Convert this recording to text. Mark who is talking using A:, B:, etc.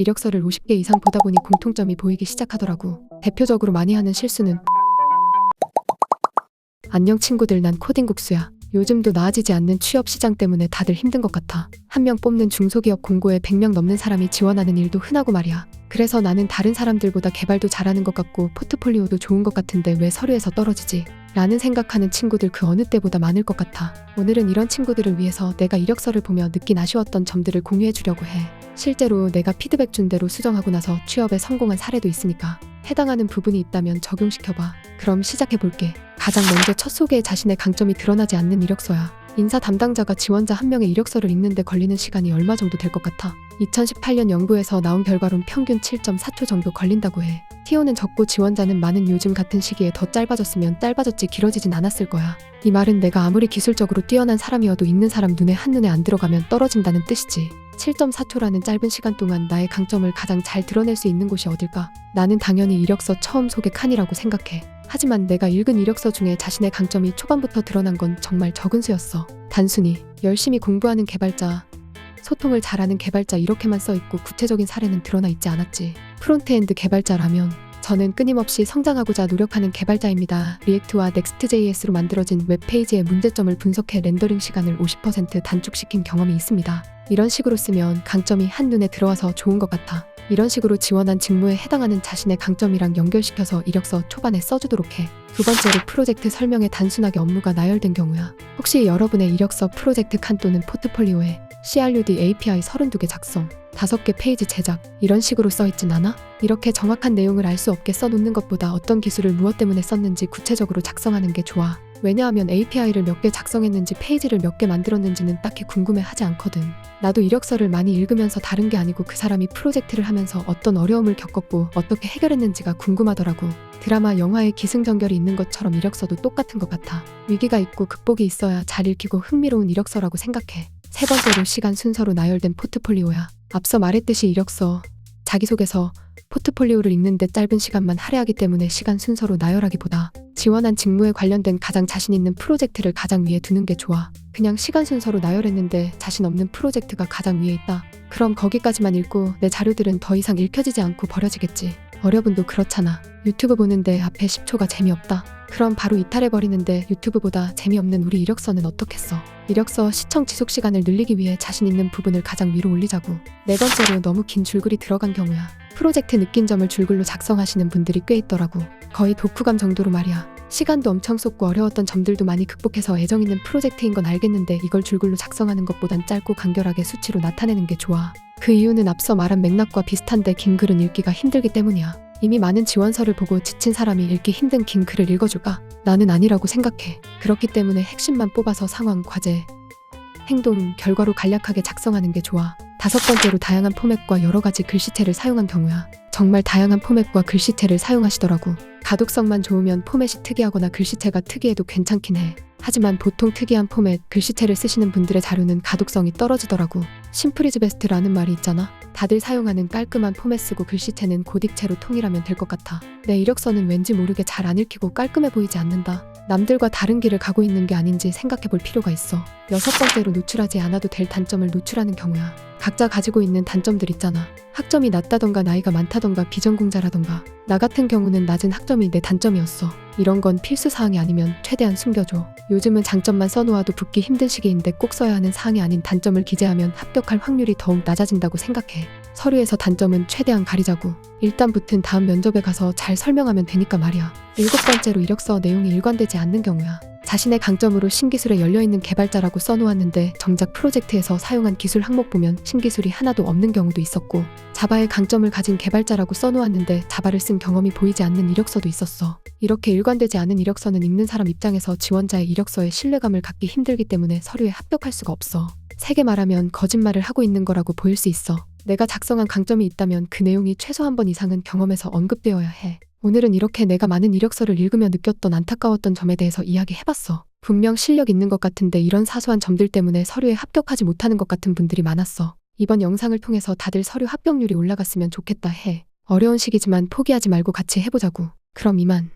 A: 이력서를 50개 이상 보다 보니 공통점이 보이기 시작하더라고. 대표적으로 많이 하는 실수는 안녕 친구들, 난 코딩 국수야. 요즘도 나아지지 않는 취업 시장 때문에 다들 힘든 것 같아. 한 명 뽑는 중소기업 공고에 100명 넘는 사람이 지원하는 일도 흔하고 말이야. 그래서 나는 다른 사람들보다 개발도 잘하는 것 같고 포트폴리오도 좋은 것 같은데 왜 서류에서 떨어지지? 라는 생각하는 친구들 그 어느 때보다 많을 것 같아. 오늘은 이런 친구들을 위해서 내가 이력서를 보며 느낀 아쉬웠던 점들을 공유해 주려고 해. 실제로 내가 피드백 준 대로 수정하고 나서 취업에 성공한 사례도 있으니까 해당하는 부분이 있다면 적용시켜봐. 그럼 시작해볼게. 가장 먼저 첫 소개에 자신의 강점이 드러나지 않는 이력서야. 인사 담당자가 지원자 한 명의 이력서를 읽는데 걸리는 시간이 얼마 정도 될 것 같아? 2018년 연구에서 나온 결과론 평균 7.4초 정도 걸린다고 해. TO는 적고 지원자는 많은. 요즘 같은 시기에 더 짧아졌으면 짧아졌지 길어지진 않았을 거야. 이 말은 내가 아무리 기술적으로 뛰어난 사람이어도 읽는 사람 눈에 한눈에 안 들어가면 떨어진다는 뜻이지. 7.4초라는 짧은 시간 동안 나의 강점을 가장 잘 드러낼 수 있는 곳이 어딜까? 나는 당연히 이력서 처음 소개 칸이라고 생각해. 하지만 내가 읽은 이력서 중에 자신의 강점이 초반부터 드러난 건 정말 적은 수였어. 단순히 열심히 공부하는 개발자, 소통을 잘하는 개발자 이렇게만 써있고 구체적인 사례는 드러나 있지 않았지. 프론트엔드 개발자라면 저는 끊임없이 성장하고자 노력하는 개발자입니다. 리액트와 넥스트.js로 만들어진 웹페이지의 문제점을 분석해 렌더링 시간을 50% 단축시킨 경험이 있습니다. 이런 식으로 쓰면 강점이 한눈에 들어와서 좋은 것 같아. 이런 식으로 지원한 직무에 해당하는 자신의 강점이랑 연결시켜서 이력서 초반에 써주도록 해. 두 번째로 프로젝트 설명에 단순하게 업무가 나열된 경우야. 혹시 여러분의 이력서 프로젝트 칸 또는 포트폴리오에 CRUD API 32개 작성, 5개 페이지 제작 이런 식으로 써있진 않아? 이렇게 정확한 내용을 알 수 없게 써놓는 것보다 어떤 기술을 무엇 때문에 썼는지 구체적으로 작성하는 게 좋아. 왜냐하면 API를 몇 개 작성했는지 페이지를 몇 개 만들었는지는 딱히 궁금해하지 않거든. 나도 이력서를 많이 읽으면서 다른 게 아니고 그 사람이 프로젝트를 하면서 어떤 어려움을 겪었고 어떻게 해결했는지가 궁금하더라고. 드라마, 영화에 기승전결이 있는 것처럼 이력서도 똑같은 것 같아. 위기가 있고 극복이 있어야 잘 읽히고 흥미로운 이력서라고 생각해. 세 번째로 시간 순서로 나열된 포트폴리오야. 앞서 말했듯이 이력서, 자기소개서, 포트폴리오를 읽는데 짧은 시간만 할애하기 때문에 시간 순서로 나열하기보다 지원한 직무에 관련된 가장 자신 있는 프로젝트를 가장 위에 두는 게 좋아. 그냥 시간 순서로 나열했는데 자신 없는 프로젝트가 가장 위에 있다. 그럼 거기까지만 읽고 내 자료들은 더 이상 읽혀지지 않고 버려지겠지. 어려분도 그렇잖아. 유튜브 보는데 앞에 10초가 재미없다. 그럼 바로 이탈해버리는데 유튜브보다 재미없는 우리 이력서는 어떻겠어? 이력서 시청 지속 시간을 늘리기 위해 자신 있는 부분을 가장 위로 올리자고. 네 번째로 너무 긴 줄글이 들어간 경우야. 프로젝트 느낀 점을 줄글로 작성하시는 분들이 꽤 있더라고. 거의 독후감 정도로 말이야. 시간도 엄청 쏟고 어려웠던 점들도 많이 극복해서 애정 있는 프로젝트인 건 알겠는데 이걸 줄글로 작성하는 것보단 짧고 간결하게 수치로 나타내는 게 좋아. 그 이유는 앞서 말한 맥락과 비슷한데 긴 글은 읽기가 힘들기 때문이야. 이미 많은 지원서를 보고 지친 사람이 읽기 힘든 긴 글을 읽어줄까? 나는 아니라고 생각해. 그렇기 때문에 핵심만 뽑아서 상황, 과제, 행동, 결과로 간략하게 작성하는 게 좋아. 다섯 번째로 다양한 포맷과 여러 가지 글씨체를 사용한 경우야. 정말 다양한 포맷과 글씨체를 사용하시더라고. 가독성만 좋으면 포맷이 특이하거나 글씨체가 특이해도 괜찮긴 해. 하지만 보통 특이한 포맷, 글씨체를 쓰시는 분들의 자료는 가독성이 떨어지더라고. 심플 이즈 베스트라는 말이 있잖아. 다들 사용하는 깔끔한 포맷 쓰고 글씨체는 고딕체로 통일하면 될 것 같아. 내 이력서는 왠지 모르게 잘 안 읽히고 깔끔해 보이지 않는다. 남들과 다른 길을 가고 있는 게 아닌지 생각해 볼 필요가 있어. 여섯 번째로 노출하지 않아도 될 단점을 노출하는 경우야. 각자 가지고 있는 단점들 있잖아. 학점이 낮다던가 나이가 많다던가 비전공자라던가. 나 같은 경우는 낮은 학점이 내 단점이었어. 이런 건 필수 사항이 아니면 최대한 숨겨줘. 요즘은 장점만 써놓아도 붙기 힘든 시기인데 꼭 써야 하는 사항이 아닌 단점을 기재하면 합격할 확률이 더욱 낮아진다고 생각해. 서류에서 단점은 최대한 가리자고. 일단 붙은 다음 면접에 가서 잘 설명하면 되니까 말이야. 일곱 번째로 이력서 내용이 일관되지 않는 경우야. 자신의 강점으로 신기술에 열려있는 개발자라고 써놓았는데 정작 프로젝트에서 사용한 기술 항목 보면 신기술이 하나도 없는 경우도 있었고, 자바의 강점을 가진 개발자라고 써놓았는데 자바를 쓴 경험이 보이지 않는 이력서도 있었어. 이렇게 일관되지 않은 이력서는 읽는 사람 입장에서 지원자의 이력서에 신뢰감을 갖기 힘들기 때문에 서류에 합격할 수가 없어. 세게 말하면 거짓말을 하고 있는 거라고 보일 수 있어. 내가 작성한 강점이 있다면 그 내용이 최소 한 번 이상은 경험에서 언급되어야 해. 오늘은 이렇게 내가 많은 이력서를 읽으며 느꼈던 안타까웠던 점에 대해서 이야기해봤어. 분명 실력 있는 것 같은데 이런 사소한 점들 때문에 서류에 합격하지 못하는 것 같은 분들이 많았어. 이번 영상을 통해서 다들 서류 합격률이 올라갔으면 좋겠다 해. 어려운 시기지만 포기하지 말고 같이 해보자고. 그럼 이만.